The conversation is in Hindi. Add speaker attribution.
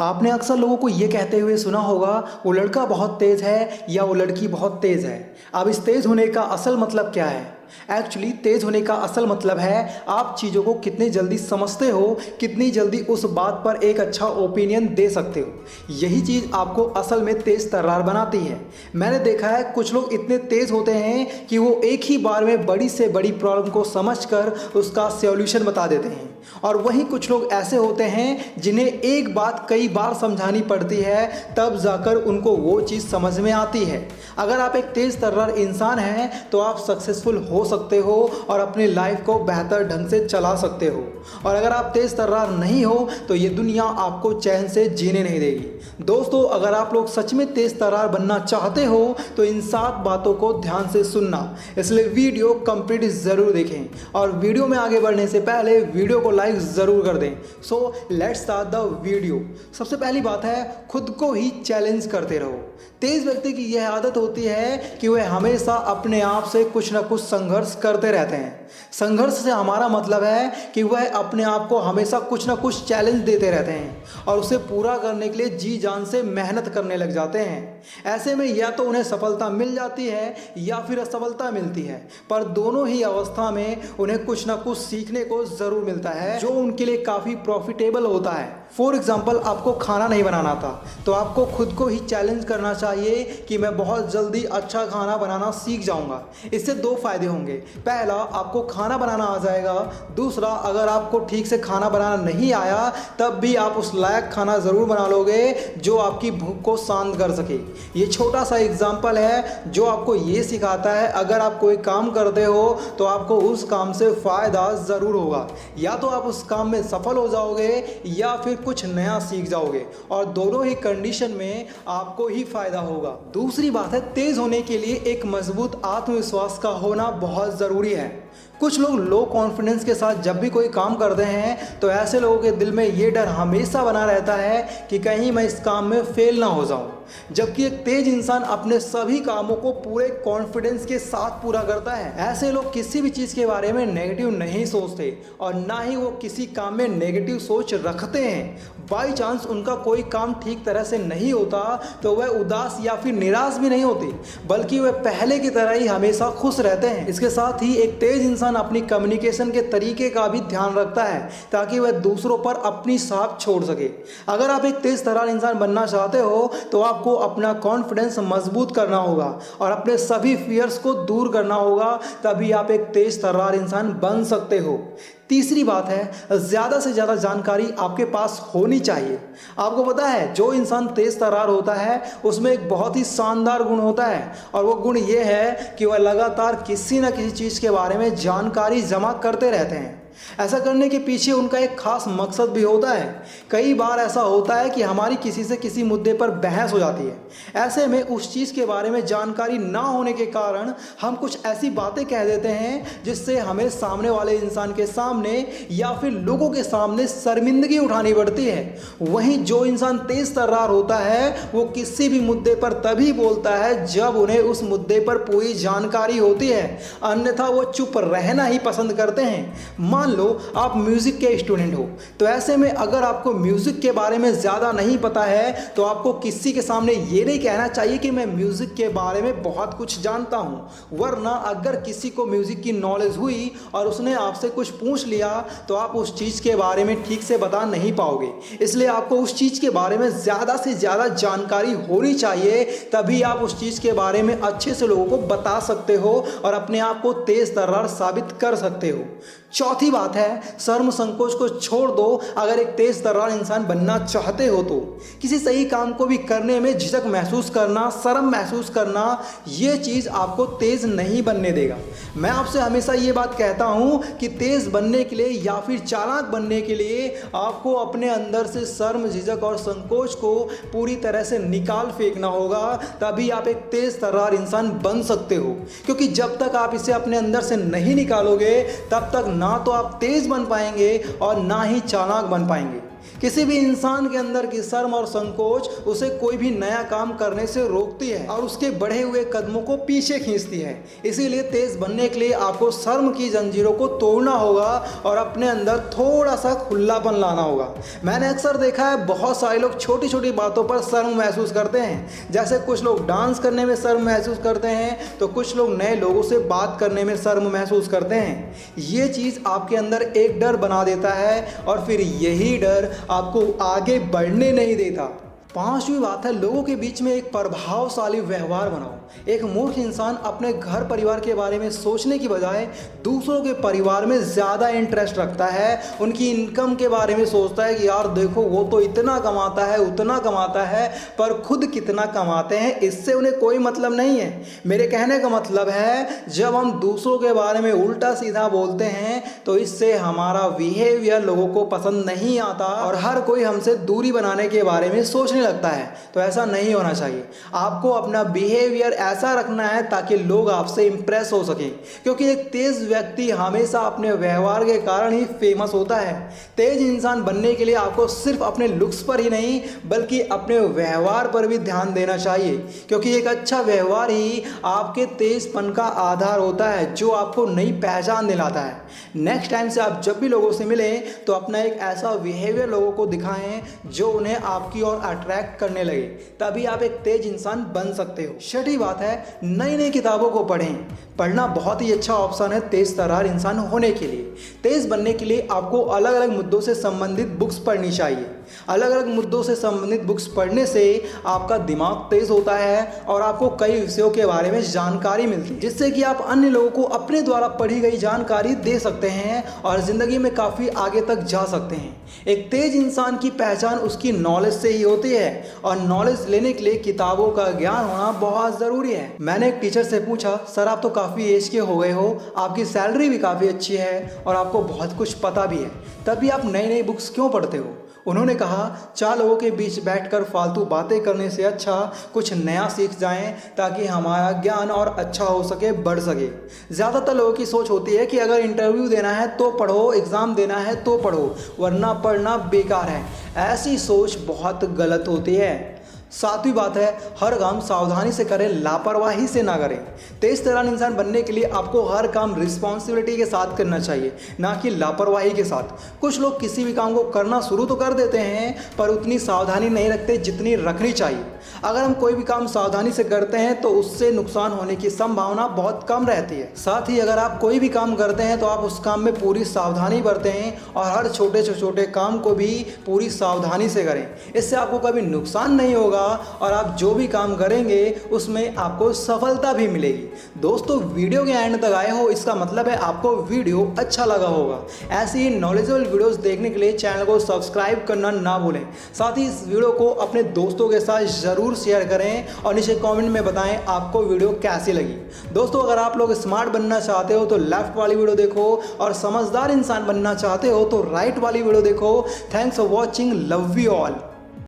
Speaker 1: आपने अक्सर लोगों को ये कहते हुए सुना होगा, वो लड़का बहुत तेज़ है या वो लड़की बहुत तेज़ है। अब इस तेज़ होने का असल मतलब क्या है? एक्चुअली तेज़ होने का असल मतलब है आप चीज़ों को कितनी जल्दी समझते हो, कितनी जल्दी उस बात पर एक अच्छा ओपिनियन दे सकते हो। यही चीज़ आपको असल में तेज़ तर्रार बनाती है। मैंने देखा है कुछ लोग इतने तेज़ होते हैं कि वो एक ही बार में बड़ी से बड़ी प्रॉब्लम को समझकर उसका सॉल्यूशन बता देते हैं, और वहीं कुछ लोग ऐसे होते हैं जिन्हें एक बात कई बार समझानी पड़ती है तब जाकर उनको वो चीज़ समझ में आती है। अगर आप एक तेज़ तर्रार इंसान हैं तो आप सक्सेसफुल हो सकते हो और अपनी लाइफ को बेहतर ढंग से चला सकते हो, और अगर आप तेज़ तर्रार नहीं हो तो ये दुनिया आपको चैन से जीने नहीं देगी। दोस्तों, अगर आप लोग सच में तेज़ तर्रार बनना चाहते हो तो इन 7 बातों को ध्यान से सुनना, इसलिए वीडियो कंप्लीट ज़रूर देखें, और वीडियो में आगे बढ़ने से पहले वीडियो को लाइक ज़रूर कर दें। So let's start the video. सबसे पहली बात है, खुद को ही चैलेंज करते रहो। तेज़ व्यक्ति की यह आदत होती है कि वह हमेशा अपने आप से कुछ ना कुछ संघर्ष करते रहते हैं। संघर्ष से हमारा मतलब है कि वह अपने आप को हमेशा कुछ ना कुछ चैलेंज देते रहते हैं और उसे पूरा करने के लिए जी जान से मेहनत करने लग जाते हैं। ऐसे में या तो उन्हें सफलता मिल जाती है या फिर असफलता मिलती है, पर दोनों ही अवस्था में उन्हें कुछ ना कुछ सीखने को ज़रूर मिलता है जो उनके लिए काफ़ी प्रॉफिटेबल होता है। फॉर एग्जाम्पल, आपको खाना नहीं बनाना था तो आपको खुद को ही चैलेंज करना चाहिए कि मैं बहुत जल्दी अच्छा खाना बनाना सीख जाऊंगा। इससे 2 फायदे होंगे। पहला, आपको खाना बनाना आ जाएगा। दूसरा, अगर आपको ठीक से खाना बनाना नहीं आया तब भी आप उस लायक खाना ज़रूर बना लोगे जो आपकी भूख को शांत कर सके। ये छोटा सा एग्जाम्पल है जो आपको ये सिखाता है अगर आप कोई काम करते हो तो आपको उस काम से फ़ायदा ज़रूर होगा। या तो आप उस काम में सफल हो जाओगे या फिर कुछ नया सीख जाओगे, और दोनों ही कंडीशन में आपको ही फायदा होगा। दूसरी बात है, तेज होने के लिए एक मजबूत आत्मविश्वास का होना बहुत ज़रूरी है। कुछ लोग लो कॉन्फिडेंस के साथ जब भी कोई काम करते हैं तो ऐसे लोगों के दिल में ये डर हमेशा बना रहता है कि कहीं मैं इस काम में फेल ना हो जाऊं। जबकि एक तेज इंसान अपने सभी कामों को पूरे कॉन्फिडेंस के साथ पूरा करता है। ऐसे लोग किसी भी चीज़ के बारे में नेगेटिव नहीं सोचते और ना ही वो किसी काम में नेगेटिव सोच रखते हैं। बाई चांस उनका कोई काम ठीक तरह से नहीं होता तो वह उदास या फिर निराश भी नहीं होते, बल्कि वह पहले की तरह ही हमेशा खुश रहते हैं। इसके साथ ही एक तेज इंसान अपनी कम्युनिकेशन के तरीके का भी ध्यान रखता है ताकि वह दूसरों पर अपनी छाप छोड़ सके। अगर आप एक तेज तर्रार इंसान बनना चाहते हो तो आपको अपना कॉन्फिडेंस मजबूत करना होगा और अपने सभी फियर्स को दूर करना होगा, तभी आप एक तेज तर्रार इंसान बन सकते हो। तीसरी बात है, ज़्यादा से ज़्यादा जानकारी आपके पास होनी चाहिए। आपको पता है, जो इंसान तेज तर्रार होता है उसमें एक बहुत ही शानदार गुण होता है, और वो गुण ये है कि वह लगातार किसी न किसी चीज़ के बारे में जानकारी जमा करते रहते हैं। ऐसा करने के पीछे उनका एक खास मकसद भी होता है। कई बार ऐसा होता है कि हमारी किसी से किसी मुद्दे पर बहस हो जाती है। ऐसे में उस चीज़ के बारे में जानकारी ना होने के कारण हम कुछ ऐसी बातें कह देते हैं जिससे हमें सामने वाले इंसान के सामने या फिर लोगों के सामने शर्मिंदगी उठानी पड़ती है। वहीं जो इंसान तेज तर्रार होता है वो किसी भी मुद्दे पर तभी बोलता है जब उन्हें उस मुद्दे पर पूरी जानकारी होती है, अन्यथा वो चुप रहना ही पसंद करते हैं। मान लो आप म्यूज़िक के स्टूडेंट हो, तो ऐसे में अगर आपको म्यूज़िक के बारे में ज़्यादा नहीं पता है तो आपको किसी के सामने ये नहीं कहना चाहिए कि मैं म्यूज़िक के बारे में बहुत कुछ जानता हूँ, वरना अगर किसी को म्यूज़िक की नॉलेज हुई और उसने आपसे कुछ पूछ लिया तो आप उस चीज़ के बारे में ठीक से बता नहीं पाओगे। इसलिए आपको उस चीज़ के बारे में ज़्यादा से ज़्यादा जानकारी होनी चाहिए, तभी आप उस चीज़ के बारे में अच्छे से लोगों को बता सकते हो और अपने आप को तेज़ तर्रार साबित कर सकते हो। चौथी बात है, शर्म संकोच को छोड़ दो। अगर एक तेज तर्रार इंसान बनना चाहते हो तो किसी सही काम को भी करने में झिझक महसूस करना, शर्म महसूस करना, ये चीज़ आपको तेज नहीं बनने देगा। मैं आपसे हमेशा ये बात कहता हूँ कि तेज बनने के लिए या फिर चालाक बनने के लिए आपको अपने अंदर से शर्म, झिझक और संकोच को पूरी तरह से निकाल फेंकना होगा, तभी आप एक तेज तर्रार इंसान बन सकते हो। क्योंकि जब तक आप इसे अपने अंदर से नहीं निकालोगे तब तक ना तो आप तेज बन पाएंगे और ना ही चालाक बन पाएंगे। किसी भी इंसान के अंदर की शर्म और संकोच उसे कोई भी नया काम करने से रोकती है और उसके बढ़े हुए कदमों को पीछे खींचती है। इसीलिए तेज बनने के लिए आपको शर्म की जंजीरों को तोड़ना होगा और अपने अंदर थोड़ा सा खुलापन लाना होगा। मैंने अक्सर देखा है बहुत सारे लोग छोटी छोटी बातों पर शर्म महसूस करते हैं। जैसे कुछ लोग डांस करने में शर्म महसूस करते हैं तो कुछ लोग नए लोगों से बात करने में शर्म महसूस करते हैं। ये चीज़ आपके अंदर एक डर बना देता है और फिर यही डर आपको आगे बढ़ने नहीं देता। पांचवी बात है, लोगों के बीच में एक प्रभावशाली व्यवहार बनाओ। एक मूर्ख इंसान अपने घर परिवार के बारे में सोचने की बजाय दूसरों के परिवार में ज़्यादा इंटरेस्ट रखता है। उनकी इनकम के बारे में सोचता है कि यार देखो वो तो इतना कमाता है उतना कमाता है, पर खुद कितना कमाते हैं इससे उन्हें कोई मतलब नहीं है। मेरे कहने का मतलब है जब हम दूसरों के बारे में उल्टा सीधा बोलते हैं तो इससे हमारा बिहेवियर लोगों को पसंद नहीं आता और हर कोई हमसे दूरी बनाने के बारे में सोचने लगता है। तो ऐसा नहीं होना चाहिए। आपको अपना बिहेवियर ऐसा रखना है ताकि लोग आपसे इंप्रेस हो सकें, क्योंकि एक तेज व्यक्ति हमेशा अपने व्यवहार के कारण ही फेमस होता है। तेज इंसान बनने के लिए आपको सिर्फ अपने लुक्स पर ही नहीं बल्कि अपने व्यवहार पर भी ध्यान देना चाहिए, क्योंकि एक अच्छा व्यवहार ही आपके तेजपन का आधार होता है जो आपको नई पहचान दिलाता है। नेक्स्ट टाइम से आप जब भी लोगों से मिलें तो अपना एक ऐसा बिहेवियर लोगों को दिखाएं जो उन्हें आपकी ओर अट्रैक्ट करने लगे, तभी आप एक तेज इंसान बन सकते हो। छठी बात है, नई नई किताबों को पढ़ें। पढ़ना बहुत ही अच्छा ऑप्शन है तेज तर्रार इंसान होने के लिए। तेज बनने के लिए आपको अलग अलग मुद्दों से संबंधित बुक्स पढ़नी चाहिए। अलग अलग मुद्दों से संबंधित बुक्स पढ़ने से आपका दिमाग तेज होता है और आपको कई विषयों के बारे में जानकारी मिलती है, जिससे कि आप अन्य लोगों को अपने द्वारा पढ़ी गई जानकारी दे सकते हैं और ज़िंदगी में काफ़ी आगे तक जा सकते हैं। एक तेज इंसान की पहचान उसकी नॉलेज से ही होती है और नॉलेज लेने के लिए किताबों का ज्ञान होना बहुत ज़रूरी है। मैंने एक टीचर से पूछा, सर आप तो काफ़ी एज के हो गए हो, आपकी सैलरी भी काफ़ी अच्छी है और आपको बहुत कुछ पता भी है, तभी आप नई नई बुक्स क्यों पढ़ते हो? उन्होंने कहा, चार लोगों के बीच बैठकर फालतू बातें करने से अच्छा कुछ नया सीख जाएं ताकि हमारा ज्ञान और अच्छा हो सके, बढ़ सके। ज़्यादातर लोगों की सोच होती है कि अगर इंटरव्यू देना है तो पढ़ो, एग्ज़ाम देना है तो पढ़ो, वरना पढ़ना बेकार है। ऐसी सोच बहुत गलत होती है। सातवीं बात है, हर काम सावधानी से करें, लापरवाही से ना करें। तेज तर्रार इंसान बनने के लिए आपको हर काम रिस्पॉन्सिबिलिटी के साथ करना चाहिए, ना कि लापरवाही के साथ। कुछ लोग किसी भी काम को करना शुरू तो कर देते हैं पर उतनी सावधानी नहीं रखते जितनी रखनी चाहिए। अगर हम कोई भी काम सावधानी से करते हैं तो उससे नुकसान होने की संभावना बहुत कम रहती है। साथ ही अगर आप कोई भी काम करते हैं तो आप उस काम में पूरी सावधानी बरतें और हर छोटे से छोटे काम को भी पूरी सावधानी से करें। इससे आपको कभी नुकसान नहीं होगा और आप जो भी काम करेंगे उसमें आपको सफलता भी मिलेगी। दोस्तों, वीडियो के एंड तक आए हो इसका मतलब है आपको वीडियो अच्छा लगा होगा। ऐसी ही नॉलेजेबल वीडियोस देखने के लिए चैनल को सब्सक्राइब करना ना भूलें। साथ ही इस वीडियो को अपने दोस्तों के साथ ज़रूर शेयर करें और नीचे कमेंट में बताएं आपको वीडियो कैसी लगी। दोस्तों, अगर आप लोग स्मार्ट बनना चाहते हो तो लेफ्ट वाली वीडियो देखो और समझदार इंसान बनना चाहते हो तो राइट वाली वीडियो देखो। Thanks for watching, love you all.